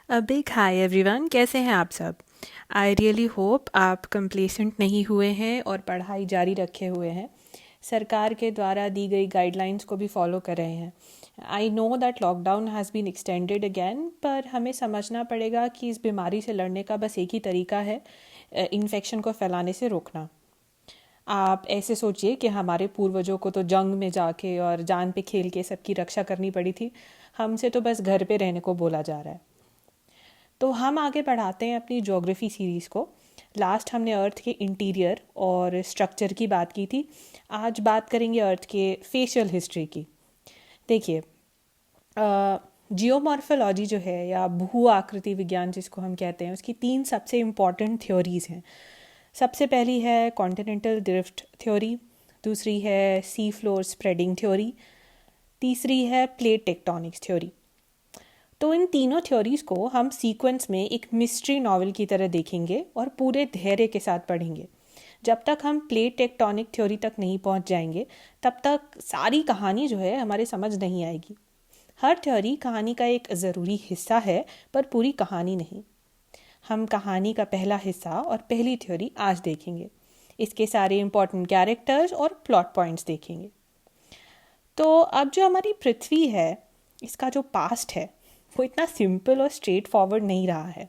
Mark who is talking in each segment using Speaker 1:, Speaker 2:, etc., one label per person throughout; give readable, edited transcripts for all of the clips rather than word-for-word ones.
Speaker 1: A big hi everyone, कैसे हैं आप सब। आई रियली होप आप कंप्लेसेंट नहीं हुए हैं और पढ़ाई जारी रखे हुए हैं। सरकार के द्वारा दी गई गाइडलाइंस को भी फॉलो कर रहे हैं। I know that lockdown has been extended again, पर हमें समझना पड़ेगा कि इस बीमारी से लड़ने का बस एक ही तरीका है, इन्फेक्शन को फैलाने से रोकना। आप ऐसे सोचिए कि हमारे पूर्वजों को तो जंग में जाके और जान पे खेल के सबकी रक्षा करनी पड़ी थी। हमसे तो बस घर पे रहने को बोला जा रहा है। तो हम आगे बढ़ाते हैं अपनी ज्योग्राफी सीरीज़ को। लास्ट हमने अर्थ के इंटीरियर और स्ट्रक्चर की बात की थी। आज बात करेंगे अर्थ के फेशियल हिस्ट्री की। देखिए, जियोमॉर्फोलॉजी जो है या भू आकृति विज्ञान जिसको हम कहते हैं, उसकी 3 सबसे इम्पॉर्टेंट थ्योरीज हैं। सबसे पहली है कॉन्टिनेंटल ड्रिफ्ट थ्योरी, दूसरी है सी फ्लोर स्प्रेडिंग थ्योरी, तीसरी है प्लेट टेक्टोनिक्स थ्योरी। तो इन तीनों थ्योरीज को हम सीक्वेंस में एक मिस्ट्री नॉवल की तरह देखेंगे और पूरे धैर्य के साथ पढ़ेंगे। जब तक हम प्लेट टेक्टोनिक थ्योरी तक नहीं पहुंच जाएंगे, तब तक सारी कहानी जो है हमारे समझ नहीं आएगी। हर थ्योरी कहानी का एक ज़रूरी हिस्सा है, पर पूरी कहानी नहीं। हम कहानी का पहला हिस्सा और पहली थ्योरी आज देखेंगे। इसके सारे इंपॉर्टेंट कैरेक्टर्स और प्लॉट पॉइंट्स देखेंगे। तो अब जो हमारी पृथ्वी है, इसका जो पास्ट है वो इतना सिंपल और स्ट्रेट फॉरवर्ड नहीं रहा है।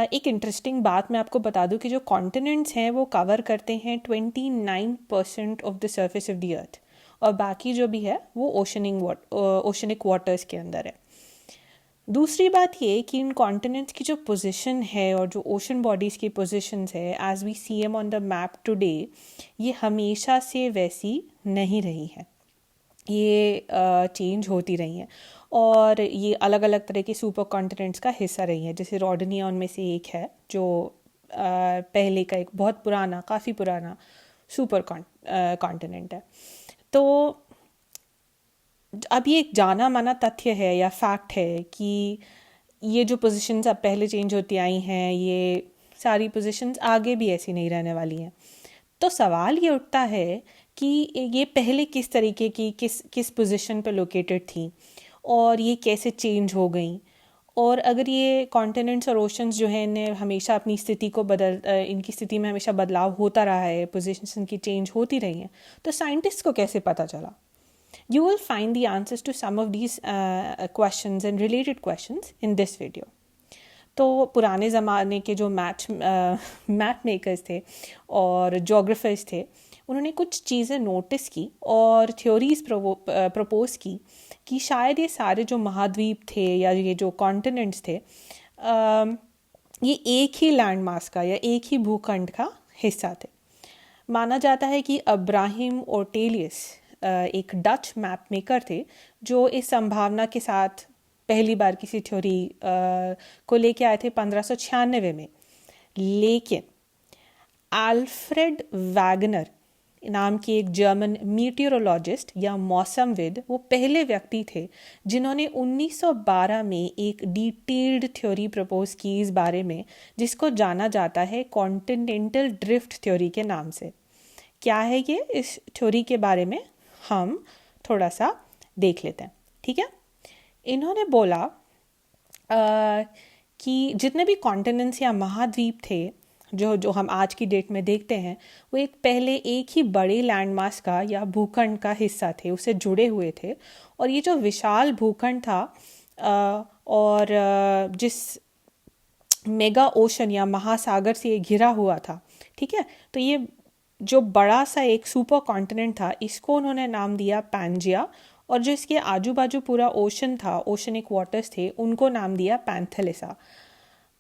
Speaker 1: एक इंटरेस्टिंग बात मैं आपको बता दूं कि जो कॉन्टिनेंट्स हैं वो कवर करते हैं 29% of the surface of the earth, और बाकी जो भी है वो ओशनिक वाटर्स के अंदर है। दूसरी बात ये कि इन कॉन्टिनेंट्स की जो पोजीशन है और जो ओशन बॉडीज़ की पोजीशंस है as we see them on the map today, ये हमेशा से वैसी नहीं रही है। ये चेंज होती रही हैं और ये अलग अलग तरह के सुपर कॉन्टिनेंट्स का हिस्सा रही हैं। जैसे रोडनिया उनमें से एक है, जो पहले का एक बहुत पुराना, काफ़ी पुराना सुपर कॉन्टिनेंट है। तो अब ये एक जाना माना तथ्य है या फैक्ट है कि ये जो पोजीशंस अब पहले चेंज होती आई हैं, ये सारी पोजीशंस आगे भी ऐसी नहीं रहने वाली हैं। तो सवाल ये उठता है कि ये पहले किस तरीके की किस पोजीशन पे लोकेटेड थी और ये कैसे चेंज हो गई, और अगर ये कॉन्टिनेंट्स और ओशंस जो हैं इन्हें हमेशा अपनी स्थिति को इनकी स्थिति में हमेशा बदलाव होता रहा है, पोजीशंस इनकी चेंज होती रही हैं, तो साइंटिस्ट को कैसे पता चला? You will find the answers to some of these questions and related questions in this video. तो पुराने ज़माने के जो मैप मेकर्स थे और जोग्राफर्स थे, उन्होंने कुछ चीज़ें नोटिस की और थ्योरीज प्रपोज की कि शायद ये सारे जो महाद्वीप थे या ये जो कॉन्टिनेंट्स थे, ये एक ही लैंड मास का या एक ही भूखंड का हिस्सा थे। माना जाता है कि अब्राहिम ओर्टेलियस एक डच मैप मेकर थे जो इस संभावना के साथ पहली बार किसी थ्योरी को लेके आए थे 1596 में। लेकिन अल्फ्रेड वैगनर नाम के एक जर्मन मीटियोरोलॉजिस्ट या मौसमविद, वो पहले व्यक्ति थे जिन्होंने 1912 में एक डिटेल्ड थ्योरी प्रपोज की इस बारे में, जिसको जाना जाता है कॉन्टिनेंटल ड्रिफ्ट थ्योरी के नाम से। क्या है ये? इस थ्योरी के बारे में हम थोड़ा सा देख लेते हैं, ठीक है। इन्होंने बोला कि जितने भी कॉन्टिनेंट्स या महाद्वीप थे जो हम आज की डेट में देखते हैं, वो एक पहले एक ही बड़े लैंडमास का या भूखंड का हिस्सा थे, उससे जुड़े हुए थे। और ये जो विशाल भूखंड था और जिस मेगा ओशन या महासागर से ये घिरा हुआ था, ठीक है, तो ये जो बड़ा सा एक सुपर कॉन्टिनेंट था, इसको उन्होंने नाम दिया पैंजिया, और जो इसके आजू बाजू पूरा ओशन था, ओशनिक वाटर्स थे, उनको नाम दिया पैंथेलिसा।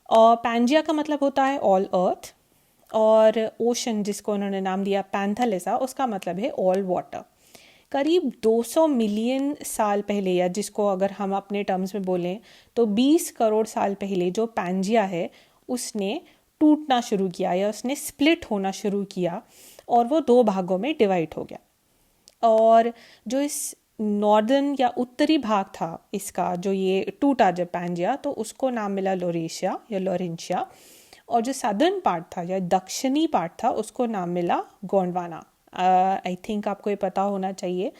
Speaker 1: और पैंजिया का मतलब होता है ऑल अर्थ, और ओशन जिसको उन्होंने नाम दिया पैंथेलिसा, उसका मतलब है ऑल वाटर। करीब 200 मिलियन साल पहले, या जिसको अगर हम अपने टर्म्स में बोलें तो 20 करोड़ साल पहले, जो पैंजिया है उसने टूटना शुरू किया या उसने स्प्लिट होना शुरू किया और वो 2 भागों में डिवाइड हो गया। और जो इस नॉर्दर्न या उत्तरी भाग था इसका, जो ये टूटा जब पैंजिया, तो उसको नाम मिला लोरेशिया या लोरेंशिया, और जो सदर्न पार्ट था या दक्षिणी पार्ट था उसको नाम मिला गोंडवाना। आई थिंक आपको ये पता होना चाहिए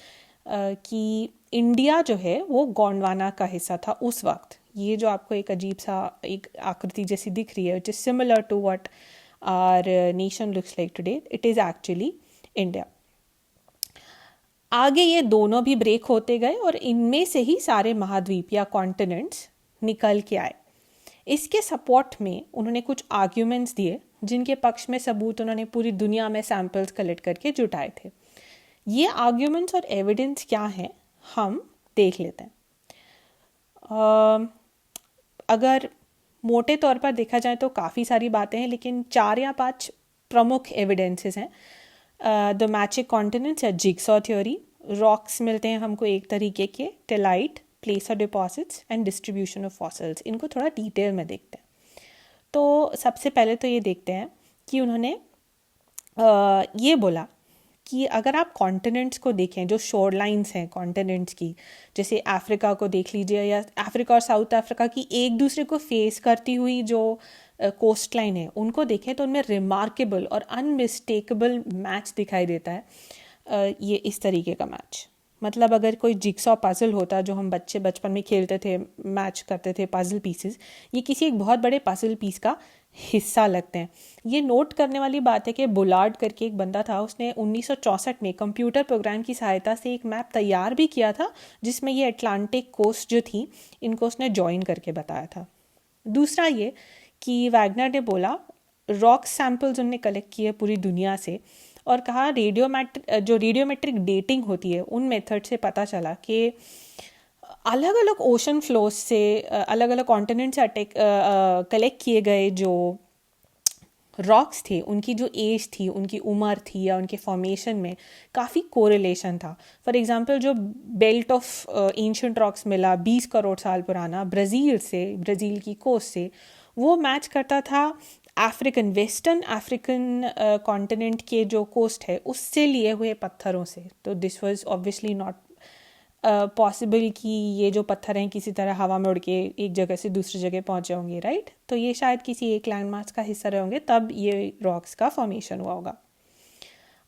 Speaker 1: कि इंडिया जो है वो गोंडवाना का हिस्सा था उस वक्त, ये जो आपको एक अजीब सा एक आकृति जैसी दिख रही है, which is similar to what our nation looks like today, it is actually India. आगे ये दोनों भी ब्रेक होते गए और इनमें से ही सारे महाद्वीप या कॉन्टिनेंट्स निकल के आए। इसके सपोर्ट में उन्होंने कुछ आर्ग्यूमेंट्स दिए, जिनके पक्ष में सबूत उन्होंने पूरी दुनिया में सैंपल्स कलेक्ट करके जुटाए थे। ये आर्ग्यूमेंट्स और एविडेंस क्या हैं, हम देख लेते हैं। अगर मोटे तौर पर देखा जाए तो काफ़ी सारी बातें हैं, लेकिन 4 या 5 प्रमुख एविडेंसेस हैं। द मैजिक कॉन्टिनेंट्स या जिगसॉ थ्योरी, रॉक्स मिलते हैं हमको एक तरीके के, tillite, placer deposits and distribution of fossils. इनको थोड़ा डिटेल में देखते हैं। तो सबसे पहले तो ये देखते हैं कि उन्होंने ये बोला कि अगर आप कॉन्टिनेंट्स को देखें, जो शोर लाइन्स हैं कॉन्टिनेंट्स की, जैसे अफ्रीका को देख लीजिए, या अफ्रीका और साउथ अफ्रीका की एक दूसरे को फेस करती हुई जो कोस्ट लाइन है, उनको देखें तो उनमें रिमार्केबल और अनमिस्टेकेबल मैच दिखाई देता है। ये इस तरीके का मैच, मतलब अगर कोई जिक्सॉ पजल होता जो हम बच्चे बचपन में खेलते थे, मैच करते थे पजल पीसेस, ये किसी एक बहुत बड़े पजल पीस का हिस्सा लगते हैं। ये नोट करने वाली बात है कि बुलार्ड करके एक बंदा था, उसने 1964 में कंप्यूटर प्रोग्राम की सहायता से एक मैप तैयार भी किया था, जिसमें ये अटलांटिक कोस्ट जो थी इनको उसने ज्वाइन करके बताया था। दूसरा ये कि वैगनर ने बोला, रॉक सैंपल्स उनने कलेक्ट किए पूरी दुनिया से और कहा रेडियोमेट्रिक डेटिंग होती है उन मेथड से पता चला कि अलग अलग ओशन फ्लोज से अलग अलग कॉन्टिनेंट से कलेक्ट किए गए जो रॉक्स थे, उनकी जो एज थी, उनकी उम्र थी या उनके फॉर्मेशन में काफ़ी कोरिलेशन था। फॉर एग्जांपल जो बेल्ट ऑफ एंशिएंट रॉक्स मिला 20 करोड़ साल पुराना ब्राज़ील की कोस्ट से, वो मैच करता था वेस्टर्न अफ्रीकन कॉन्टिनेंट के जो कोस्ट है उससे लिए हुए पत्थरों से। तो this was obviously not possible कि ये जो पत्थर हैं किसी तरह हवा में उड़ के एक जगह से दूसरी जगह पहुंचे होंगे, राइट। तो ये शायद किसी एक लैंडमार्क का हिस्सा रहे होंगे, तब ये रॉक्स का फॉर्मेशन हुआ होगा।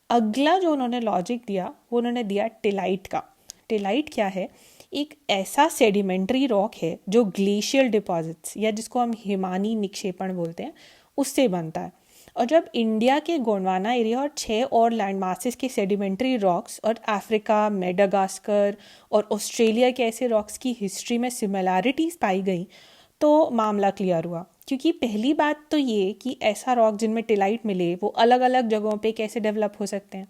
Speaker 1: अगला जो उन्होंने लॉजिक दिया वो उन्होंने दिया टेलाइट का। टेलाइट क्या है? एक ऐसा सेडिमेंट्री रॉक है जो ग्लेशियल डिपॉजिट्स या जिसको हम हिमानी निक्षेपण बोलते हैं उससे बनता है। और जब इंडिया के गोंडवाना एरिया और 6 और लैंड मासेस के सेडिमेंट्री रॉक्स और अफ्रीका, मेडागास्कर और ऑस्ट्रेलिया के ऐसे रॉक्स की हिस्ट्री में सिमिलैरिटीज़ पाई गई तो मामला क्लियर हुआ। क्योंकि पहली बात तो ये कि ऐसा रॉक जिनमें टेलाइट मिले वो अलग अलग जगहों पे कैसे डेवलप हो सकते हैं।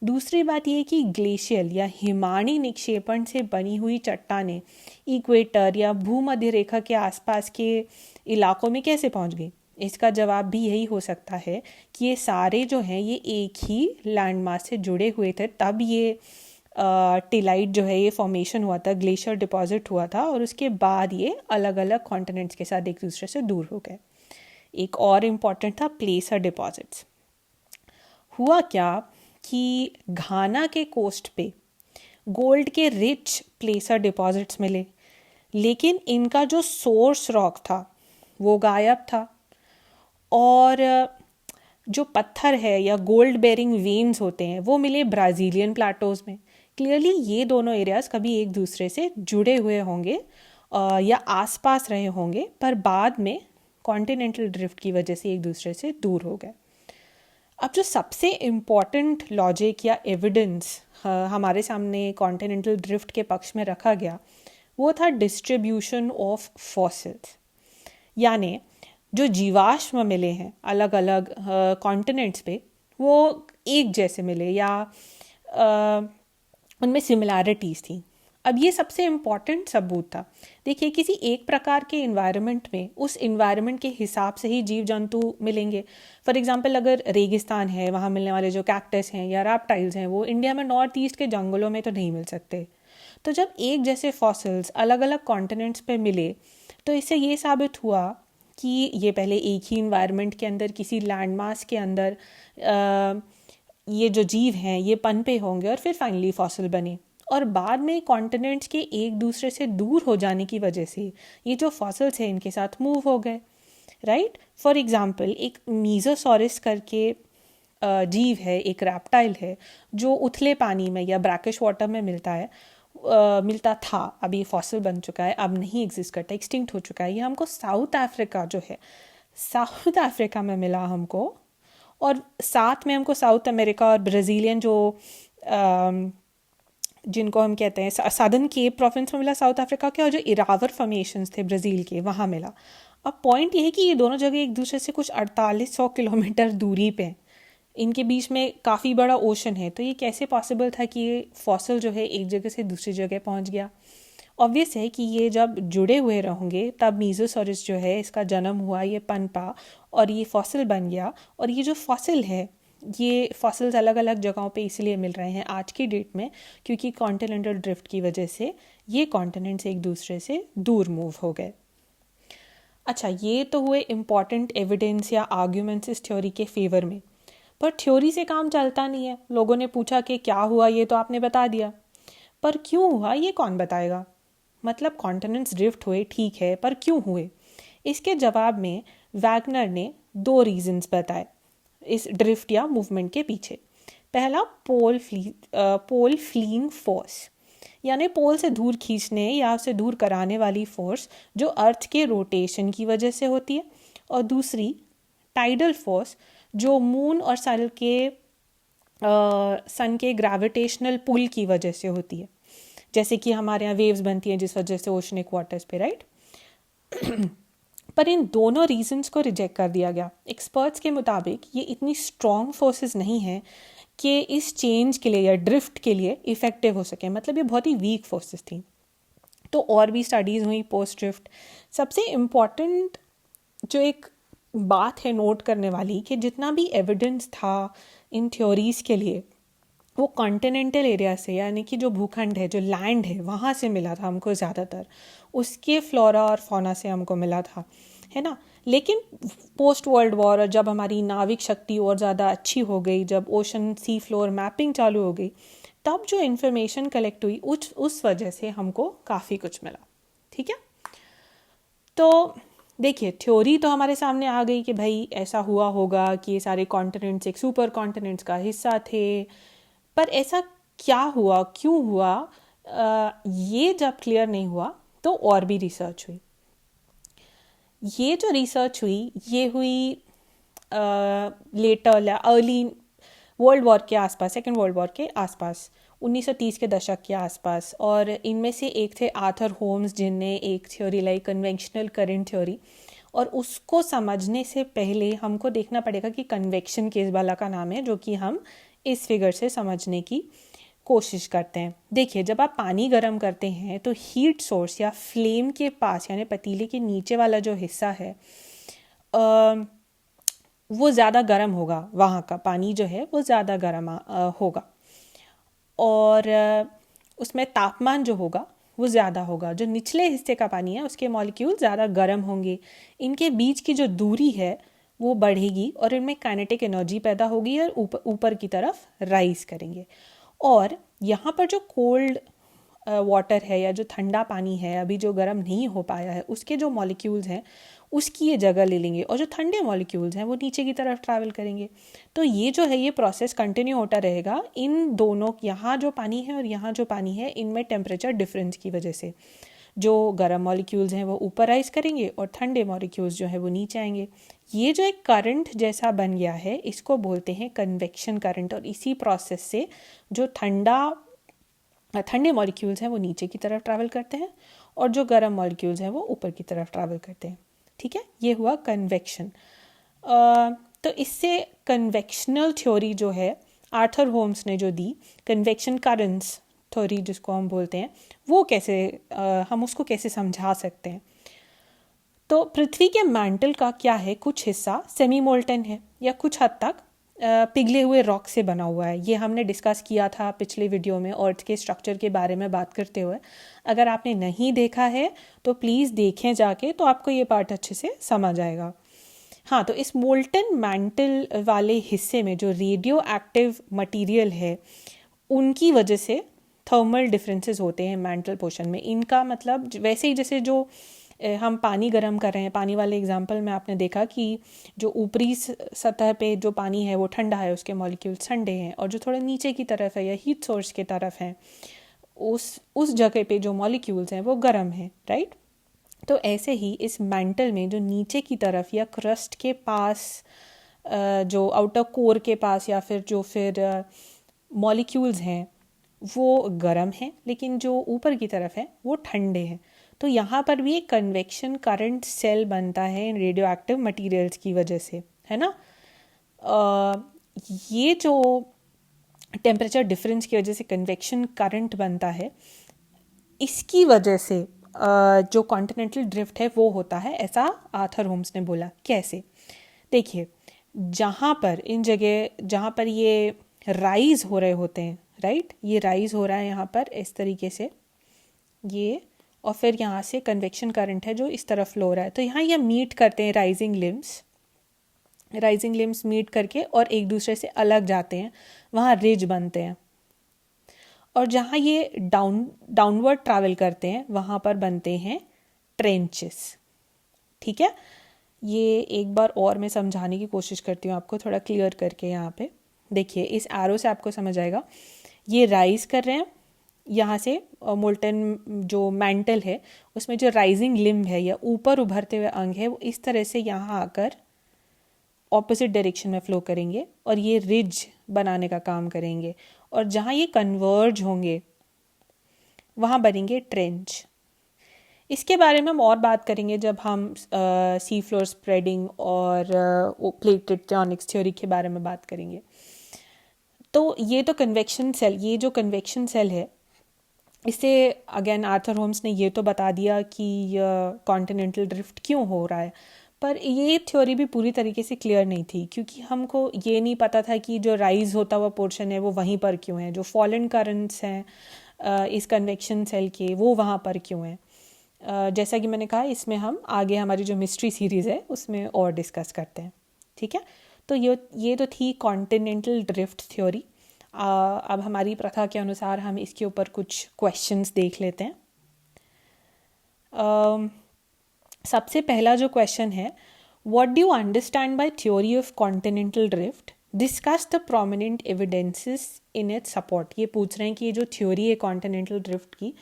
Speaker 1: दूसरी बात ये कि ग्लेशियल या हिमानी निक्षेपण से बनी हुई चट्टानें इक्वेटर या भूमध्य रेखा के आसपास के इलाकों में कैसे पहुंच गई। इसका जवाब भी यही हो सकता है कि ये सारे जो हैं ये एक ही लैंडमास से जुड़े हुए थे, तब ये टेलाइट जो है ये फॉर्मेशन हुआ था, ग्लेशियर डिपॉजिट हुआ था और उसके बाद ये अलग अलग कॉन्टिनेंट्स के साथ एक दूसरे से दूर हो गए। एक और इम्पॉर्टेंट था प्लेसर डिपॉजिट्स। हुआ क्या कि घाना के कोस्ट पे गोल्ड के रिच प्लेसर डिपॉजिट्स मिले, लेकिन इनका जो सोर्स रॉक था वो गायब था। और जो पत्थर है या गोल्ड बेरिंग वेन्स होते हैं वो मिले ब्राज़ीलियन प्लाटोज़ में। क्लियरली ये दोनों एरियाज़ कभी एक दूसरे से जुड़े हुए होंगे या आसपास रहे होंगे, पर बाद में कॉन्टिनेंटल ड्रिफ्ट की वजह से एक दूसरे से दूर हो गए। अब जो सबसे इम्पॉर्टेंट लॉजिक या एविडेंस हमारे सामने कॉन्टिनेंटल ड्रिफ्ट के पक्ष में रखा गया वो था डिस्ट्रीब्यूशन ऑफ फॉसिल्स। यानी जो जीवाश्म मिले हैं अलग अलग कॉन्टिनेंट्स पे वो एक जैसे मिले या उनमें सिमिलैरिटीज़ थी। अब ये सबसे इम्पॉर्टेंट सबूत था। देखिए, किसी एक प्रकार के इन्वायरमेंट में उस इन्वायरमेंट के हिसाब से ही जीव जंतु मिलेंगे। फॉर एग्जांपल अगर रेगिस्तान है, वहाँ मिलने वाले जो कैक्टस हैं या रैप्टाइल्स हैं वो इंडिया में नॉर्थ ईस्ट के जंगलों में तो नहीं मिल सकते। तो जब एक जैसे फॉसिल्स अलग अलग कॉन्टिनेंट्स पे मिले तो इससे ये साबित हुआ कि ये पहले एक ही इन्वायरमेंट के अंदर किसी लैंडमास के अंदर ये जो जीव हैं ये पनपे होंगे और फिर फाइनली फॉसिल बने। और बाद में कॉन्टिनेंट्स के एक दूसरे से दूर हो जाने की वजह से ये जो फॉसिल्स हैं इनके साथ मूव हो गए, राइट। फॉर एग्जांपल एक मीजोसॉरस करके जीव है, एक रैप्टाइल है जो उथले पानी में या ब्रैकिश वाटर में मिलता है। मिलता था, अभी फॉसिल बन चुका है, अब नहीं एग्जिस्ट करता, एक्सटिंक्ट हो चुका है, ये हमको साउथ अफ्रीका जो है, साउथ अफ्रीका में मिला हमको। और साथ में हमको साउथ अमेरिका और ब्राज़ीलियन जो जिनको हम कहते हैं सादर्न केप प्रोविंस में मिला साउथ अफ्रीका के, और जो इरावर फॉर्मेशंस थे ब्राज़ील के, वहाँ मिला। अब पॉइंट ये है कि ये दोनों जगह एक दूसरे से कुछ 4800 किलोमीटर दूरी पे हैं, इनके बीच में काफ़ी बड़ा ओशन है। तो ये कैसे पॉसिबल था कि ये फॉसिल जो है एक जगह से दूसरी जगह पहुंच गया? ऑब्वियस है कि ये जब जुड़े हुए रहेंगे तब मीज़ोसॉरस जो है इसका जन्म हुआ, ये पनपा और ये फॉसिल बन गया। और ये जो फॉसिल है, ये फॉसिल्स अलग अलग जगहों पे इसलिए मिल रहे हैं आज की डेट में क्योंकि कॉन्टिनेंटल ड्रिफ्ट की वजह से ये कॉन्टिनेंट्स एक दूसरे से दूर मूव हो गए। अच्छा, ये तो हुए इम्पॉर्टेंट एविडेंस या आर्ग्यूमेंट्स इस थ्योरी के फेवर में, पर थ्योरी से काम चलता नहीं है। लोगों ने पूछा कि क्या हुआ, ये तो आपने बता दिया, पर क्यों हुआ ये कौन बताएगा? मतलब कॉन्टिनेंट्स ड्रिफ्ट हुए ठीक है, पर क्यों हुए? इसके जवाब में वैगनर ने 2 रीजंस बताए इस ड्रिफ्ट या मूवमेंट के पीछे। पहला, पोल फ्लीइंग फोर्स, यानी पोल से दूर खींचने या उसे दूर कराने वाली फोर्स जो अर्थ के रोटेशन की वजह से होती है। और दूसरी, टाइडल फोर्स, जो मून और सन के ग्रेविटेशनल पुल की वजह से होती है, जैसे कि हमारे यहाँ वेव्स बनती हैं जिस वजह से ओशनिक वाटर्स पे, राइट। पर इन दोनों रीजंस को रिजेक्ट कर दिया गया। एक्सपर्ट्स के मुताबिक ये इतनी स्ट्रॉन्ग फोर्सेस नहीं हैं कि इस चेंज के लिए या ड्रिफ्ट के लिए इफ़ेक्टिव हो सके, मतलब ये बहुत ही वीक फोर्सेस थी। तो और भी स्टडीज़ हुई पोस्ट ड्रिफ्ट। सबसे इम्पॉर्टेंट जो एक बात है नोट करने वाली कि जितना भी एविडेंस था इन थ्योरीज़ के लिए वो कॉन्टिनेंटल एरिया से, यानी कि जो भूखंड है, जो लैंड है, वहाँ से मिला था हमको ज़्यादातर, उसके फ्लोरा और फौना से हमको मिला था, है ना। लेकिन पोस्ट वर्ल्ड वॉर, जब हमारी नाविक शक्ति और ज़्यादा अच्छी हो गई, जब ओशन सी फ्लोर मैपिंग चालू हो गई, तब जो इन्फॉर्मेशन कलेक्ट हुई उस वजह से हमको काफ़ी कुछ मिला। ठीक है, तो देखिए थ्योरी तो हमारे सामने आ गई कि भाई ऐसा हुआ होगा कि ये सारे कॉन्टिनेंट्स एक सुपर कॉन्टिनेंट्स का हिस्सा थे, पर ऐसा क्या हुआ, क्यों हुआ, ये जब क्लियर नहीं हुआ तो और भी रिसर्च हुई। ये जो रिसर्च हुई ये हुई लेटर या अर्ली वर्ल्ड वॉर के आसपास, सेकेंड वर्ल्ड वॉर के आसपास, 1930 के दशक के आसपास। और इनमें से एक थे आर्थर होम्स, जिनने एक थ्योरी लाई कन्वेंशनल करंट थ्योरी। और उसको समझने से पहले हमको देखना पड़ेगा कि कन्वेक्शन किस बाला का नाम है, जो कि हम इस फिगर से समझने की कोशिश करते हैं। देखिए, जब आप पानी गर्म करते हैं तो हीट सोर्स या फ्लेम के पास, यानी पतीले के नीचे वाला जो हिस्सा है वो ज़्यादा गर्म होगा, वहाँ का पानी जो है वो ज़्यादा गर्म होगा, और उसमें तापमान जो होगा वो ज़्यादा होगा। जो निचले हिस्से का पानी है उसके मॉलिक्यूल ज़्यादा गर्म होंगे, इनके बीच की जो दूरी है वो बढ़ेगी और इनमें काइनेटिक एनर्जी पैदा होगी और ऊपर की तरफ राइज करेंगे। और यहाँ पर जो कोल्ड वाटर है या जो ठंडा पानी है, अभी जो गर्म नहीं हो पाया है, उसके जो मॉलिक्यूल्स हैं उसकी ये जगह ले लेंगे, और जो ठंडे मॉलिक्यूल्स हैं वो नीचे की तरफ ट्रैवल करेंगे। तो ये जो है ये प्रोसेस कंटिन्यू होता रहेगा इन दोनों, यहाँ जो पानी है और यहाँ जो पानी है, इनमें टेम्परेचर डिफरेंस की वजह से जो गर्म मॉलिक्यूल्स हैं वो ऊपर राइज करेंगे और ठंडे मॉलिक्यूल्स जो है वो नीचे आएंगे। ये जो एक करंट जैसा बन गया है इसको बोलते हैं कन्वेक्शन करंट। और इसी प्रोसेस से जो ठंडे मॉलिक्यूल्स हैं वो नीचे की तरफ ट्रैवल करते हैं और जो गर्म मॉलिक्यूल्स हैं वो ऊपर की तरफ ट्रैवल करते हैं। ठीक है, ये हुआ कन्वेक्शन। तो इससे कन्वेक्शनल थ्योरी जो है आर्थर होम्स ने जो दी, कन्वेक्शन करंट्स थ्योरी जिसको हम बोलते हैं, वो कैसे हम उसको कैसे समझा सकते हैं। तो पृथ्वी के मैंटल का क्या है, कुछ हिस्सा सेमी मोल्टन है या कुछ हद तक पिघले हुए रॉक से बना हुआ है। ये हमने डिस्कस किया था पिछले वीडियो में अर्थ के स्ट्रक्चर के बारे में बात करते हुए। अगर आपने नहीं देखा है तो प्लीज़ देखें जाके, तो आपको ये पार्ट अच्छे से समझ आएगा। हाँ, तो इस मोल्टन मैंटल वाले हिस्से में जो रेडियो एक्टिव मटीरियल है उनकी वजह से थर्मल डिफरेंसेस होते हैं मैंटल पोर्शन में। इनका मतलब वैसे ही जैसे जो हम पानी गर्म कर रहे हैं, पानी वाले एग्जाम्पल में आपने देखा कि जो ऊपरी सतह पे जो पानी है वो ठंडा है, उसके मॉलिक्यूल्स ठंडे हैं, और जो थोड़ा नीचे की तरफ है या हीट सोर्स की तरफ है उस जगह पे जो मॉलिक्यूल्स हैं वो गर्म हैं, राइट। तो ऐसे ही इस मैंटल में जो नीचे की तरफ या क्रस्ट के पास जो आउटर कोर के पास या फिर मॉलिक्यूल्स हैं वो गर्म हैं, लेकिन जो ऊपर की तरफ है वो ठंडे हैं। तो यहाँ पर भी एक कन्वेक्शन करंट सेल बनता है इन रेडियो एक्टिव मटीरियल्स की वजह से, है ना। ये जो टेम्परेचर डिफरेंस की वजह से कन्वेक्शन करंट बनता है, इसकी वजह से जो कॉन्टिनेंटल ड्रिफ्ट है वो होता है, ऐसा आर्थर होम्स ने बोला। कैसे? देखिए, जहाँ पर इन जगह जहाँ पर ये राइज हो रहे होते हैं, राइट, ये राइज हो रहा है यहाँ पर इस तरीके से ये, और फिर यहाँ से कन्वेक्शन करंट है जो इस तरफ फ्लो हो रहा है। तो यहाँ ये मीट करते हैं, राइजिंग लिम्स मीट करके और एक दूसरे से अलग जाते हैं, वहाँ रिज बनते हैं। और जहाँ ये डाउनवर्ड ट्रैवल करते हैं वहाँ पर बनते हैं ट्रेंचेस। ठीक है, ये एक बार और मैं समझाने की कोशिश करती हूँ आपको, थोड़ा क्लियर करके। यहाँ पे देखिए, इस एरो से आपको समझ आएगा, ये राइज कर रहे हैं यहाँ से, मोल्टन जो मैंटल है उसमें जो राइजिंग लिम्ब है या ऊपर उभरते हुए अंग है वो इस तरह से यहाँ आकर ऑपोजिट डायरेक्शन में फ्लो करेंगे और ये रिज बनाने का काम करेंगे, और जहाँ ये कन्वर्ज होंगे वहाँ बनेंगे ट्रेंच। इसके बारे में हम और बात करेंगे जब हम सी फ्लोर स्प्रेडिंग और प्लेट टेक्टोनिक्स थ्योरी के बारे में बात करेंगे। तो ये तो कन्वेक्शन सेल, ये जो कन्वेक्शन सेल है, इससे अगेन आर्थर होम्स ने ये तो बता दिया कि कॉन्टिनेंटल ड्रिफ्ट क्यों हो रहा है, पर ये थ्योरी भी पूरी तरीके से क्लियर नहीं थी, क्योंकि हमको ये नहीं पता था कि जो राइज होता हुआ पोर्शन है वो वहीं पर क्यों है, जो फॉलन करंट्स हैं इस कन्वेक्शन सेल के वो वहाँ पर क्यों हैं। जैसा कि मैंने कहा, इसमें हम आगे हमारी जो मिस्ट्री सीरीज़ है उसमें और डिस्कस करते हैं। ठीक है, तो ये तो थी कॉन्टिनेंटल ड्रिफ्ट थ्योरी। अब हमारी प्रथा के अनुसार हम इसके ऊपर कुछ क्वेश्चंस देख लेते हैं। सबसे पहला जो क्वेश्चन है, what do you understand by theory of continental drift, discuss the prominent evidences in its support. ये पूछ रहे हैं कि ये जो थ्योरी है कॉन्टिनेंटल ड्रिफ्ट की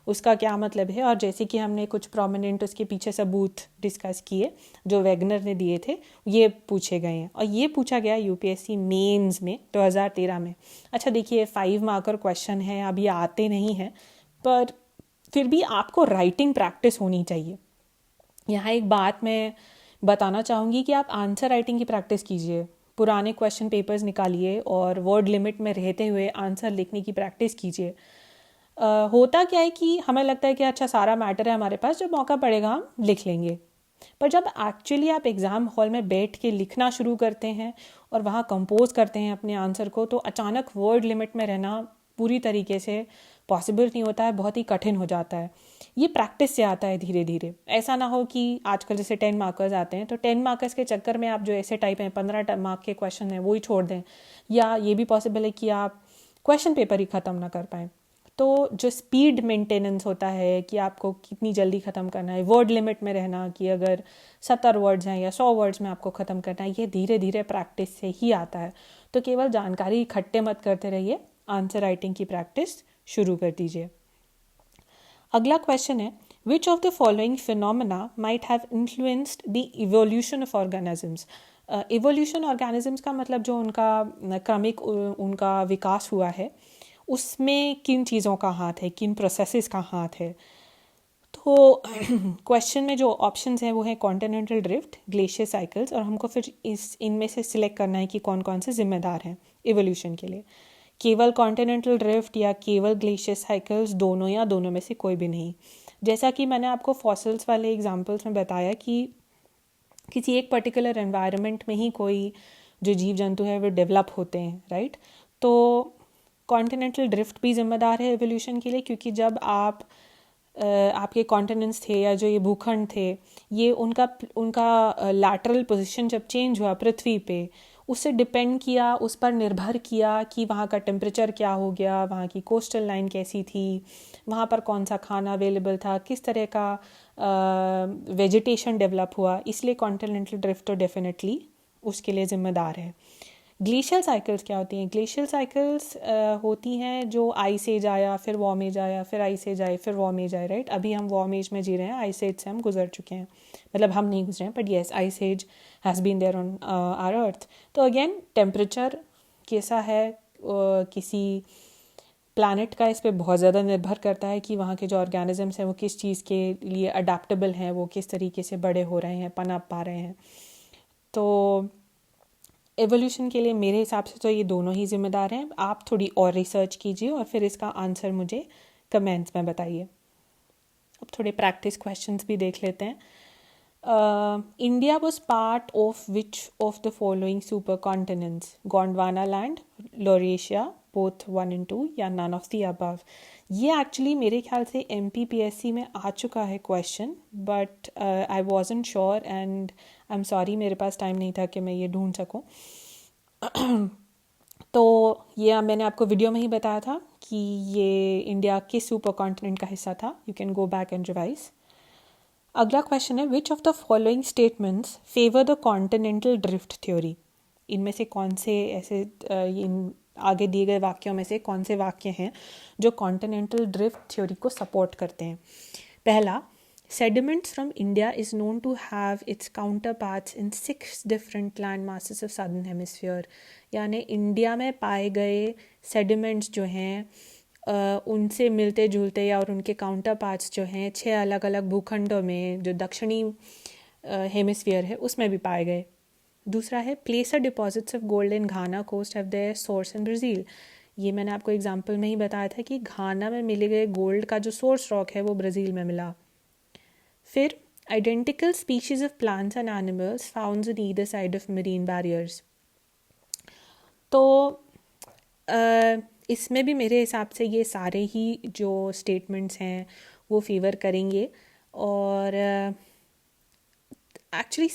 Speaker 1: उसका क्या मतलब है, और जैसे कि हमने कुछ प्रोमिनेंट उसके पीछे सबूत डिस्कस किए जो वैगनर ने दिए थे, ये पूछे गए हैं। और ये पूछा गया यूपीएससी मेंस में 2013 में। अच्छा देखिए, 5 मार्कर क्वेश्चन है, अब ये आते नहीं हैं, पर फिर भी आपको राइटिंग प्रैक्टिस होनी चाहिए। यहाँ एक बात मैं बताना चाहूँगी कि आप आंसर राइटिंग की प्रैक्टिस कीजिए, पुराने क्वेश्चन पेपर्स निकालिए और वर्ड लिमिट में रहते हुए आंसर लिखने की प्रैक्टिस कीजिए। होता क्या है कि हमें लगता है कि अच्छा सारा मैटर है हमारे पास, जब मौका पड़ेगा हम लिख लेंगे, पर जब एक्चुअली आप एग्ज़ाम हॉल में बैठ के लिखना शुरू करते हैं और वहाँ कंपोज करते हैं अपने आंसर को, तो अचानक वर्ड लिमिट में रहना पूरी तरीके से पॉसिबल नहीं होता है, बहुत ही कठिन हो जाता है। ये प्रैक्टिस से आता है धीरे धीरे। ऐसा ना हो कि आजकल जैसे 10 मार्कर्स आते हैं तो 10 मार्कर्स के चक्कर में आप जो ऐसे टाइप हैं 15 मार्क के क्वेश्चन हैं वो ही छोड़ दें, या ये भी पॉसिबल है कि आप क्वेश्चन पेपर ही ख़त्म ना कर पाएँ। तो जो स्पीड मेंटेनेंस होता है कि आपको कितनी जल्दी ख़त्म करना है, वर्ड लिमिट में रहना कि अगर 70 वर्ड्स हैं या 100 वर्ड्स में आपको ख़त्म करना है, ये धीरे धीरे प्रैक्टिस से ही आता है। तो केवल जानकारी इकट्ठे मत करते रहिए, आंसर राइटिंग की प्रैक्टिस शुरू कर दीजिए। अगला क्वेश्चन है, which of the following phenomena might have influenced the evolution of organisms. Evolution organisms का मतलब जो उनका क्रमिक उनका विकास हुआ है उसमें किन चीज़ों का हाथ है, किन प्रोसेसेस का हाथ है। तो क्वेश्चन में जो ऑप्शंस हैं वो है कॉन्टिनेंटल ड्रिफ्ट, ग्लेशियर साइकिल्स, और हमको फिर इनमें से सिलेक्ट करना है कि कौन कौन से जिम्मेदार हैं इवोल्यूशन के लिए। केवल कॉन्टिनेंटल ड्रिफ्ट या केवल ग्लेशियर साइकिल्स, दोनों या दोनों में से कोई भी नहीं। जैसा कि मैंने आपको फॉसिल्स वाले एग्जाम्पल्स में बताया कि किसी एक पर्टिकुलर एनवायरनमेंट में ही कोई जो जीव जंतु है वो डेवलप होते हैं, राइट। तो कॉन्टिनेंटल ड्रिफ्ट भी जिम्मेदार है एवोल्यूशन के लिए, क्योंकि जब आपके कॉन्टिनेंट्स थे या जो ये भूखंड थे, ये उनका लैटरल पोजीशन जब चेंज हुआ पृथ्वी पे, उससे डिपेंड किया, उस पर निर्भर किया कि वहाँ का टेम्परेचर क्या हो गया, वहाँ की कोस्टल लाइन कैसी थी, वहाँ पर कौन सा खाना अवेलेबल था, किस तरह का वेजिटेशन डेवलप हुआ। इसलिए कॉन्टिनेंटल ड्रिफ्ट तो डेफिनेटली उसके लिए ज़िम्मेदार है। ग्लेशियल साइकिल्स क्या होती हैं? ग्लेशियल साइकिल्स होती हैं जो आइस एज आया, फिर वॉर्म एज आया, फिर आइस एज आए, फिर वॉर्म एज आए, राइट? अभी हम वॉर्म एज में जी रहे हैं, आइस एज से हम गुजर चुके हैं, मतलब हम नहीं गुजरे हैं, but yes ice age has been there on our earth. तो अगेन टेम्परेचर कैसा है किसी प्लैनेट का, इस पे बहुत ज़्यादा निर्भर करता है कि वहाँ के जो ऑर्गेनिजम्स हैं वो किस चीज़ के लिए अडेप्टेबल हैं, वो किस तरीके से बड़े हो रहे हैं, पनप पा रहे हैं। तो एवोल्यूशन के लिए मेरे हिसाब से तो ये दोनों ही जिम्मेदार हैं। आप थोड़ी और रिसर्च कीजिए और फिर इसका आंसर मुझे कमेंट्स में बताइए। अब थोड़े प्रैक्टिस क्वेश्चंस भी देख लेते हैं। India was part of which of the following super continents? Gondwana land, Laurasia, both 1 and 2, या नन ऑफ द अबव? ये एक्चुअली मेरे ख्याल से MPPSC में आ चुका है question, but I wasn't sure and I am sorry, मेरे पास टाइम नहीं था कि मैं ये ढूंढ सकूं। तो ये मैंने आपको वीडियो में ही बताया था कि ये इंडिया के सुपर कॉन्टिनेंट का हिस्सा था। You can go back and revise. अगला क्वेश्चन है, which of the following statements favour the continental drift theory? इनमें से कौन से ऐसे इन आगे दिए गए वाक्यों में से कौन से वाक्य हैं जो कॉन्टिनेंटल ड्रिफ्ट थ्योरी को सपोर्ट करते हैं? पहला, sediments from India is known to have its counterparts in 6 different land masses of southern hemisphere। यानी इंडिया में पाए गए sediments जो हैं उनसे मिलते जुलते या और उनके काउंटर पार्ट्स जो हैं 6 अलग अलग भूखंडों में जो दक्षिणी हेमिस्फीयर है उसमें भी पाए गए। दूसरा है, placer deposits of gold in Ghana coast have their source in Brazil. ये मैंने आपको एग्जांपल में ही बताया था कि घाना में मिले गए गोल्ड का जो सोर्स रॉक है वो ब्राज़ील में मिला। फिर, identical species of plants and animals found on either side of marine barriers. तो इसमें भी मेरे हिसाब से ये सारे ही जो स्टेटमेंट्स हैं वो फेवर करेंगे। और एक्चुअली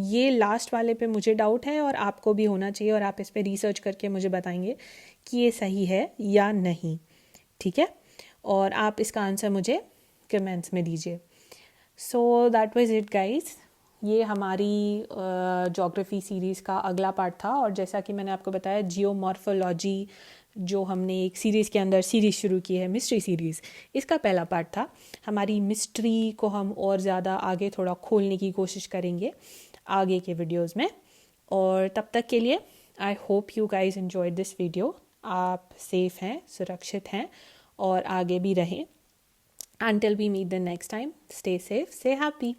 Speaker 1: ये लास्ट वाले पे मुझे डाउट है और आपको भी होना चाहिए, और आप इस पे रिसर्च करके मुझे बताएंगे कि ये सही है या नहीं, ठीक है? और आप इसका आंसर मुझे कमेंट्स में दीजिए। So that was it guys. ये हमारी ज्योग्राफी सीरीज़ का अगला पार्ट था, और जैसा कि मैंने आपको बताया जियोमॉर्फोलॉजी जो हमने एक सीरीज़ के अंदर सीरीज़ शुरू की है, मिस्ट्री सीरीज़, इसका पहला पार्ट था। हमारी मिस्ट्री को हम और ज़्यादा आगे थोड़ा खोलने की कोशिश करेंगे आगे के वीडियोज़ में। और तब तक के लिए I hope you guys enjoyed this video. आप सेफ़ हैं, सुरक्षित हैं और आगे भी रहें। Until we meet the next time, stay safe, stay happy.